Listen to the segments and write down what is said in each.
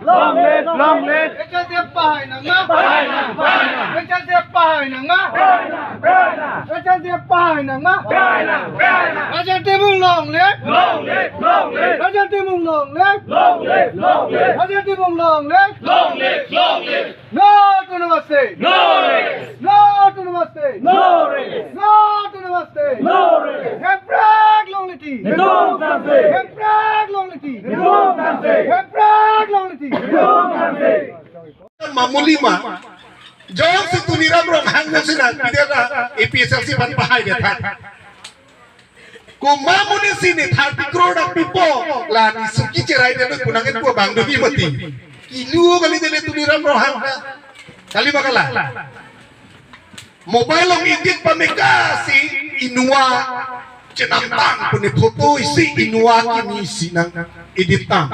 long live. Echal dia pahay nang ma. Echal dia pahay nang ma. Echal dia pahay nang ma. Echal dia mung long live. Echal dia mung long live. Echal dia mung long live. No to namaste. No to namaste. No to namaste. Hemprag long liti. Hemprag long liti. Hemprag long liti. Mamulima jauh setuniram rong hanggang sinan bidera APSLC ban pahay dia than kumamuni sini 30 crore of people la ni suki cerai dia kunangin gua bang demi mati kilu kali dia tuniram rong hang kali bakala mobile long edit pameka si inua cenamtang puni foto isi inua kini si nang editan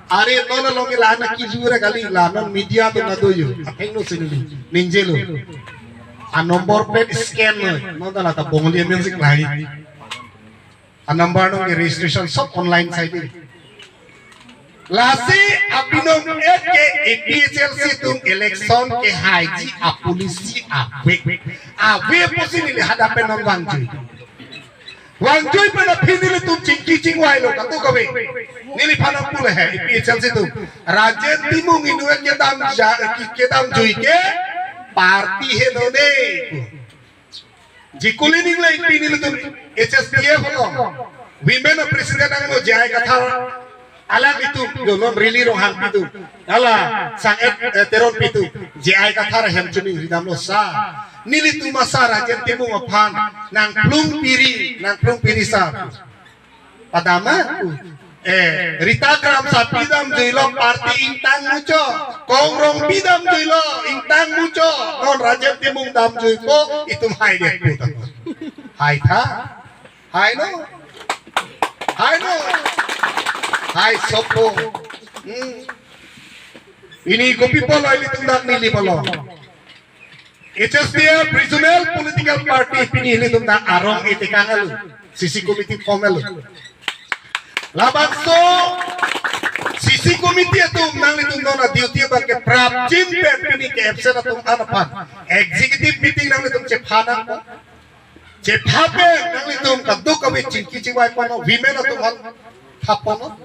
are nona longi lana kizura kali lana media to nadoyo apengno sinuli ninjelo a number plate scan no dala ta bongli music lai a number no registration सब online site lasi apinong ke APSLC tung election ke haji a polisi a we posini hadapan nang wangju Wangjui pada pinili tum cing wailo katu kawe nili panang pula hai APSLC tu rajen timung inuet kedam jui ke parti he done jikuli ningle pinili tum HSPF lo women president ang mo jai katha alam itu donon rili rohang itu ala sangat teron itu jai katha hem chuni ridam lo sa nili tu masara jen timung aphan nang plung piri sa padama Rita Kram sa pidam juilo parti intang mucho kongrong pidam juilo intang mucho non rajen timung dam juiko itu hai dia puta hai tha hai no hai sopo ini kopi polo ini tundak nili polo HSDF Regional Political Party pinili tundak arong itikangal sisi komite formal labakso sisi komite itu nang itu nona duty bagi prapjin pini ke absent atung anapan executive meeting nang itu cepape nang itu kaduk kabe cingki ciwai pano women atung hapono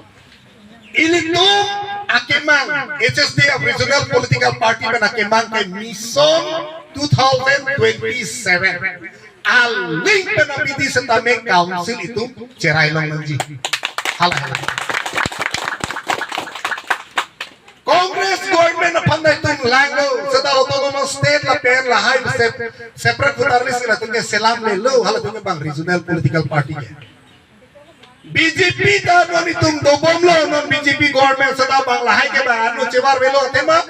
Ilitum akemang HSDF Regional Political Party ben akemang ke Mission 2027 aling penapiti setame council itu cerai long nanti halah Congress government apanda itu lango sedang autonomous state la pen la hai separate putarlis la tunge selam le lo halah tunge bang Regional Political Party ke BJP dah non itu dobom lo non BJP government sedang bang lahai ke bang anu cewar belo tema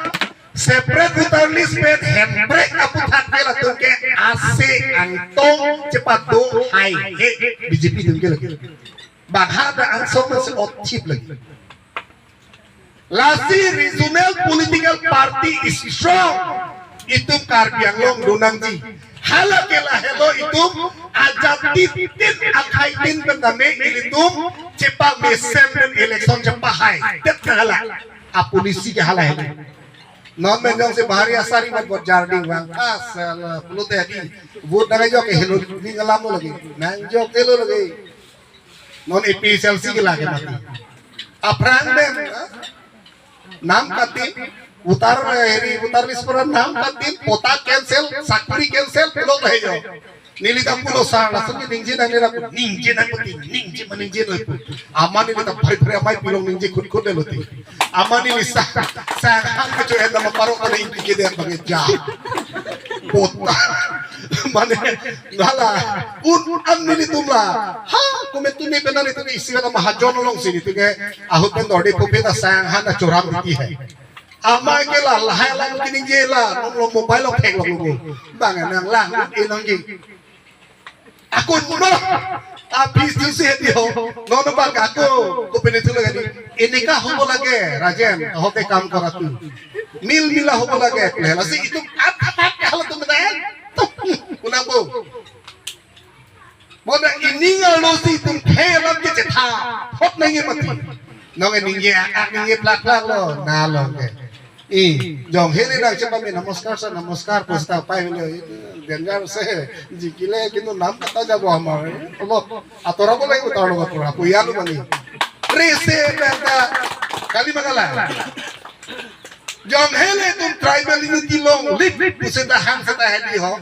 separate putar list pet handbrake aputan bela tungke AC antong cepat do hai he BJP tungke lagi bang ada ansong masih otip lagi lasi Regional Political Party is strong itu karbiang long donangji halakela hello itu ajatitin akaitin pendame itu cepat mesem dan election cepat hai tet hala polisi ke hala hello non menjong se bahari asari mat bot jarding bang asal pulu teh di vote na jo ke hello ni ngalam lagi nanjo kelo lagi non APSLC ke lagi mati aprang dem नाम कातिन उतार list पर नाम कातिन पोता cancel sakuri cancel pulo रह जाओ नीली तम पुलो सा langsung ninje na nira ninje na puti ninje maninje no ipu amani ni ta phari amai pilong ninje khud khud le loti amani ni sa hang ke jo enda ma paro kale inti ke de bage ja pota mane ngala un nili tumla ha komentu ni benar itu isi na mahajon long sini tu ke ahut pen dodi pupe ta sang han na choram riti hai amai ke la lahai lang kining je la lo mobile lo phek lo bang nang lang e long ji aku no habis tu se dio no bang aku penetu lagi ini ka hobo lage rajen hote kam karatu mila hobo lage lela si itu apa kalau tu benar kunambo moda ini ngalo si tum khelam ke cetha hot nahi mati nong ninge plak lo na lo ke jong hele nang cepa me namaskar pusta pai lo dengar se jikile kintu nam kata jago amar lo atora ko lai utaro ko tora puya lo mani rese benda kali magala jong hele tum tribal unity long lip puseta hang seta hedi ho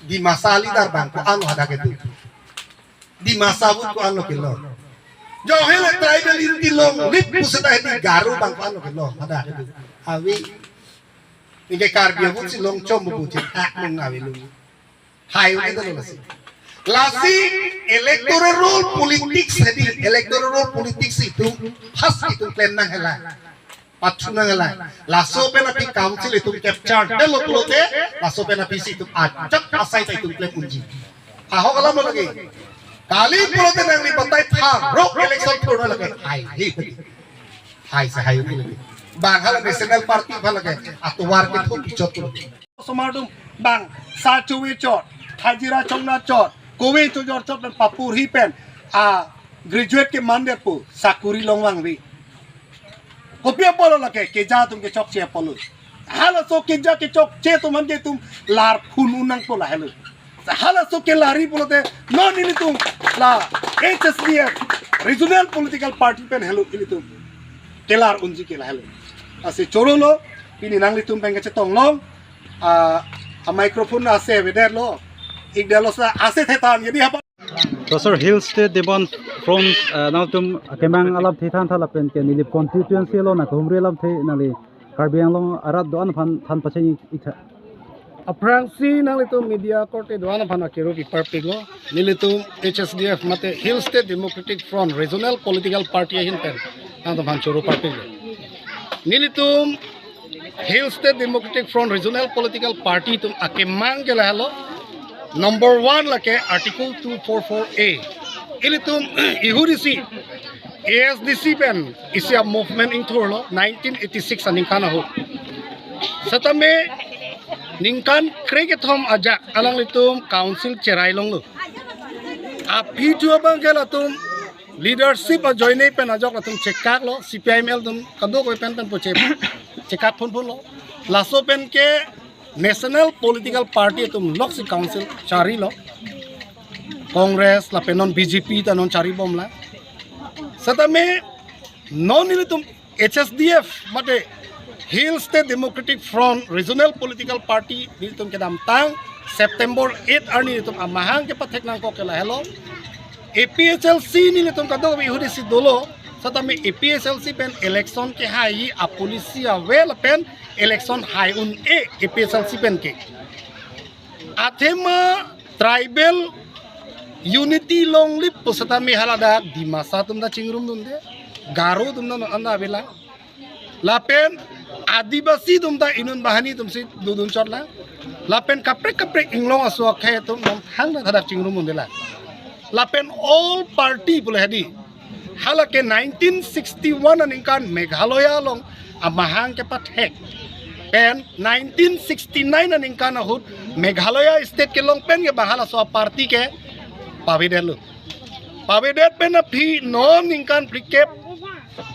di masali dar bang ko ano hada ke tu di masabut ko ano kilo jong hele tribal unity long lip puseta hedi garu bang ko ano kilo hada ke tu awi ini karbia pun si long chom buci hak mengawi lu hai itu lasi electoral politics hedi electoral politics itu khas itu plan nang hela patuna hela laso pena pi council itu capture delo tulote laso pena pi itu ajak asai itu plan kunci aho kala mo lagi kali tulote nang lipatai thang rock election thoro lagi hai se hai lagi bang hala national party bhala ke atwar ke thuk chot somadum bang sa chuwi chot thajira chongna chot kowe to jor chot papur hi pen graduate ke mande pu sakuri longwang wi kopia polo lake ke ja tum ke chok che polo hala so ke ja ke chok che tum man ke tum lar phun unang pola helo hala so ke lari polo te no nili tum la HSDF regional political party pen helo ili tum kelar unji ke la helo ase chorolo ini nang litum pengen cetong long a microphone ase weder lo igdalo sa ase thetan jadi apa तो sir hill state Devan from now तुम केमांग अलग थे थान थाला पेन के निलिप कॉन्स्टिट्यूएंसी लो ना घुमरे लब थे नाले कार्बियांग लो अराद दोन फान थान पछे इथा अफ्रांसी नंग लितुम मीडिया कोर्टे दोन फान केरो पेपर पेगो निलितुम HSDF मते hill state democratic front regional political party हिन पेन ना तो फान चोरो पार्टी निलितुम hill state democratic front regional political party तुम अकेमांग के लालो नंबर 1 लके आर्टिकल 244A इली तुम इहुरिसी ASDC पेन इसिया मूवमेंट इन थोरलो 1986 निकान हो सतमे निकान क्रेके थम आजा अलंग लितुम काउंसिल चेराई लोंगलो आपी जुआ बंगेला तुम लीडरशिप जॉइने पेन आजक तुम चेकाक लो CPIML तुम कदो कोई पेन पेन पोचे चेकाक फोन लो लासो पेन के नेशनल पॉलिटिकल पार्टी तुम लॉक्सी काउंसिल चारी लो कांग्रेस ला पेनन BJP तनन चारी बमला सता में नॉन निले तुम HSDF मते hill state democratic front regional political party नि तुम के दाम तांग सितंबर 8 अर्नी तुम अमाहांग के पथेक नांग को केला हेलो APHLC निले तुम कदो भी हुरिसी दोलो सता में APHLC पेन इलेक्शन के हाई आ पुलिसी वेल पेन इलेक्शन हाई उन APHLC पेन के आथेमा ट्राइबल यूनिटी लोंगली पुसता में हलादा दिमासा तुम दा चिंगरुम दुंदे गारो तुम दा अन्ना बेला लापेन आदिवासी तुम दा इनुन बहानी तुम से दुदुन चोटला लापेन कपरे इंग्लों असुआ खे तुम हंग दा दा चिंगरुम दुंदेला लापेन ऑल पार्टी पुले हदी हालांकि 1961 अनिकान मेघालय लोंग अमाहांग के पथेक पेन 1969 अनिकान हुद मेघालय स्टेट के लोंग पेन के बहाला सो पार्टी के पाविडेल पेन फी नॉन इनकान फ्रिके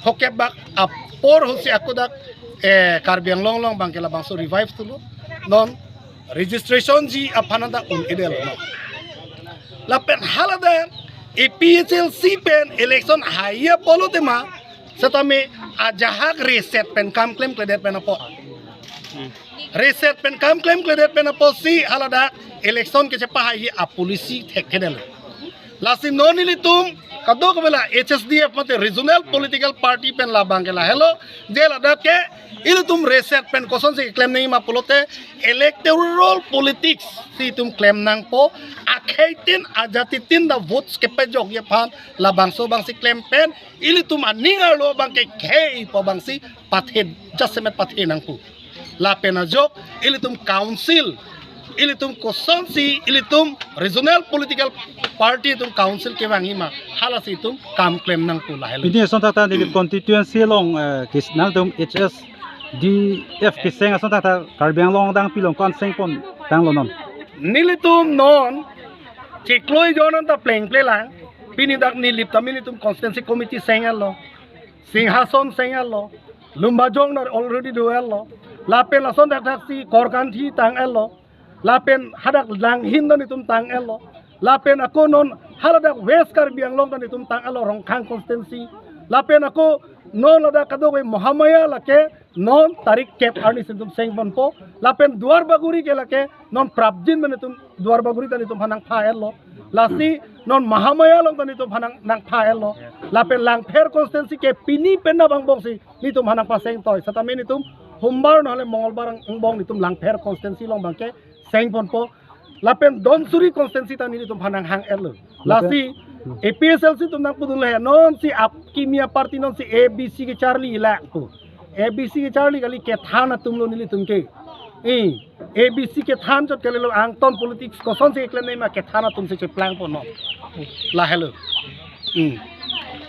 होके बाक अपोर होसे अकुदा कार्बियांग लोंग लोंग बांकेला बांसो रिवाइव तुलो नॉन रजिस्ट्रेशन जी अफानादा उन इडेल लापेन हालादा APHLC पेन इलेक्शन हाइया पोलो तेमा सता में आजहाक रेसेट पेन काम क्लेम क्लेडेट पेन अपो रेसेट पेन काम क्लेम क्लेडेट पेन अपो सी हालादा इलेक्शन के चपा हाइया आ पुलिसी थेकेडेल लासी नोनिली तुम कदो कबला HSDF मते रीजनल पॉलिटिकल पार्टी पेन ला बांगेला हेलो जेल अदा के इल तुम रेसेट पेन कोसन से क्लेम नहीं मा पोलोते इलेक्टोरल पॉलिटिक्स सी तुम क्लेम नंग पो आखैतिन आजाति तिन द वोट्स के पे जोग ये फान ला बांगसो बांगसी क्लेम पेन इल तुम अनिंगा लो बांके खे पो बांगसी पाथे जसे में पाथे नंग पु ला पेना जोग इल तुम काउंसिल इली तुम कोसन सी इली तुम रीजनल पॉलिटिकल पार्टी तुम काउंसिल के वांगी मा हाला सी तुम काम क्लेम नंग पुला हेलो इने सोंता ता नि कॉन्स्टिट्यूएंसी लोंग किस नाल तुम HSDF के सेंग सोंता ता कार्बियांग लोंग दांग पिलोंग कौन सेंग पन दांग लोनन निली तुम नॉन चेक्लोय जोनन ता प्लेइंग प्ले ला पिनी दाक नि लिप तमिनी तुम कॉन्स्टिट्यूएंसी कमिटी सेंग लो सिंहासन सेंगलो लुम्बाजों ना already duello lapen lason dak si korkanti tang elo lapen hadak langhin dan itum tang elo lapen aku non haladak west Karbi Anglong dan itum tang elo rongkang konstitusi lapen aku non ada kadowe Muhammadiyah lake non tarik cap arnis itum sengpon po lapen duar baguri ke lake non prabjin dan itum duar baguri dan itum hanang pa elo lasi non Muhammadiyah long dan itum hanang nang pa elo lapen lang per konstitusi ke pini pena bang bongsi nitum hanang pa seng toy satamin itum humbar nale mongolbar ang bong nitum lang per konstitusi long bangke sengpon po lapen don suri konstitusi tan ini tum hanang hang elo lasi APSLC tum nang pudul hai non si kimia party non si ABC ke Charlie ilak tu ABC ke Charlie kali ke thana tum lo nili tum ke ABC ke than jot kali lo ang ton politics ko son se eklen nei ma ke thana tum se che plan po no la hello